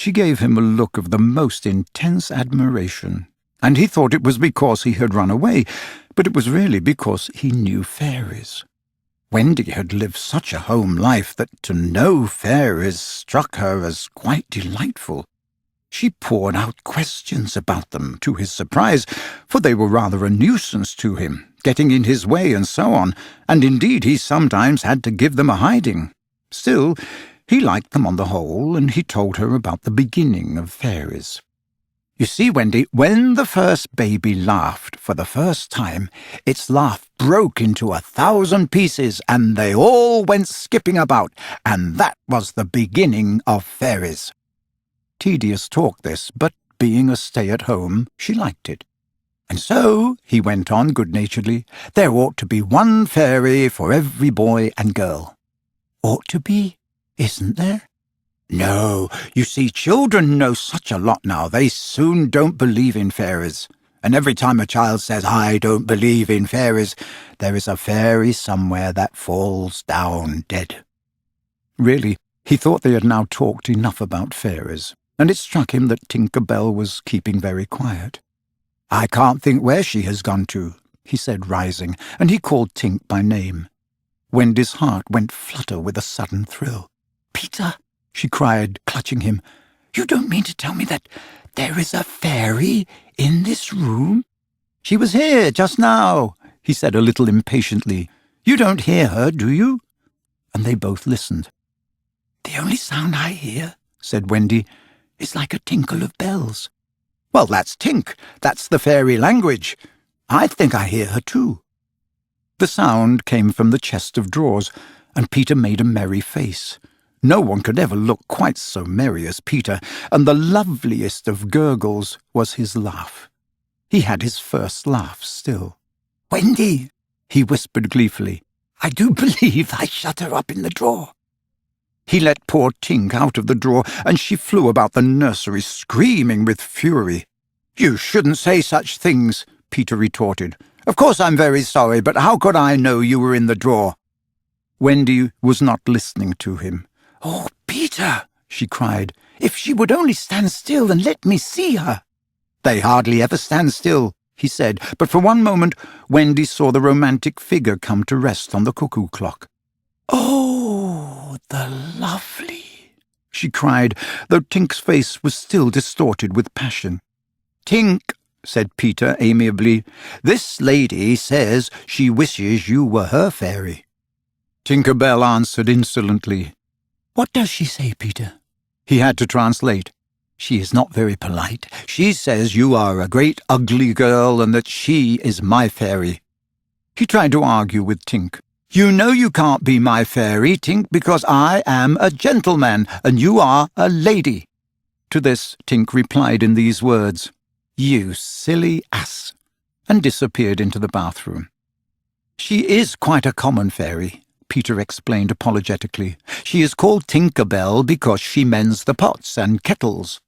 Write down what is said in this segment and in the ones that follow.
She gave him a look of the most intense admiration, and he thought it was because he had run away, but it was really because he knew fairies. Wendy had lived such a home life that to know fairies struck her as quite delightful. She poured out questions about them, to his surprise, for they were rather a nuisance to him, getting in his way and so on, and indeed he sometimes had to give them a hiding. Still, he liked them on the whole, and he told her about the beginning of fairies. You see, Wendy, when the first baby laughed for the first time, its laugh broke into 1,000 pieces, and they all went skipping about, and that was the beginning of fairies. Tedious talk this, but being a stay-at-home, she liked it. And so, he went on good-naturedly, there ought to be one fairy for every boy and girl. Ought to be? Isn't there? No, you see, children know such a lot now, they soon don't believe in fairies. And every time a child says, I don't believe in fairies, there is a fairy somewhere that falls down dead. Really, he thought they had now talked enough about fairies, and it struck him that Tinker Bell was keeping very quiet. I can't think where she has gone to, he said, rising, and he called Tink by name. Wendy's heart went flutter with a sudden thrill. Peter, she cried, clutching him, you don't mean to tell me that there is a fairy in this room? She was here just now, he said a little impatiently. You don't hear her, do you? And they both listened. The only sound I hear, said Wendy, is like a tinkle of bells. Well, that's Tink. That's the fairy language. I think I hear her too. The sound came from the chest of drawers, and Peter made a merry face. No one could ever look quite so merry as Peter, and the loveliest of gurgles was his laugh. He had his first laugh still. Wendy, he whispered gleefully, I do believe I shut her up in the drawer. He let poor Tink out of the drawer, and she flew about the nursery, screaming with fury. You shouldn't say such things, Peter retorted. Of course I'm very sorry, but how could I know you were in the drawer? Wendy was not listening to him. Oh, Peter, she cried, if she would only stand still and let me see her. They hardly ever stand still, he said, but for one moment Wendy saw the romantic figure come to rest on the cuckoo clock. Oh, the lovely, she cried, though Tink's face was still distorted with passion. Tink, said Peter amiably, this lady says she wishes you were her fairy. Tinker Bell answered insolently. What does she say, Peter? He had to translate. She is not very polite. She says you are a great ugly girl and that she is my fairy. He tried to argue with Tink. You know you can't be my fairy, Tink, because I am a gentleman and you are a lady. To this Tink replied in these words, You silly ass, and disappeared into the bathroom. She is quite a common fairy, Peter explained apologetically. She is called Tinker Bell because she mends the pots and kettles.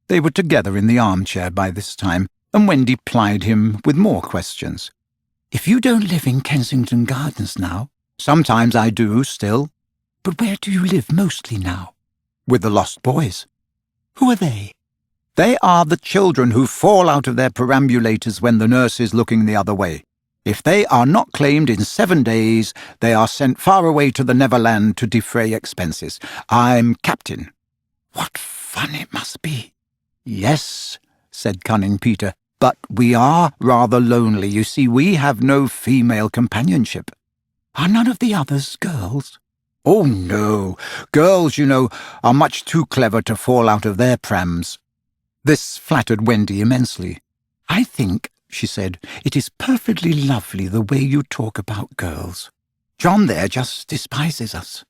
They were together in the armchair by this time, and Wendy plied him with more questions. If you don't live in Kensington Gardens now, sometimes I do still. But where do you live mostly now? With the Lost Boys. Who are they? They are the children who fall out of their perambulators when the nurse is looking the other way. If they are not claimed in 7 days, they are sent far away to the Neverland to defray expenses. I'm captain. What fun it must be. Yes, said cunning Peter, but we are rather lonely. You see, we have no female companionship. Are none of the others girls? Oh, no. Girls, you know, are much too clever to fall out of their prams. This flattered Wendy immensely. I think, she said, it is perfectly lovely the way you talk about girls. John there just despises us.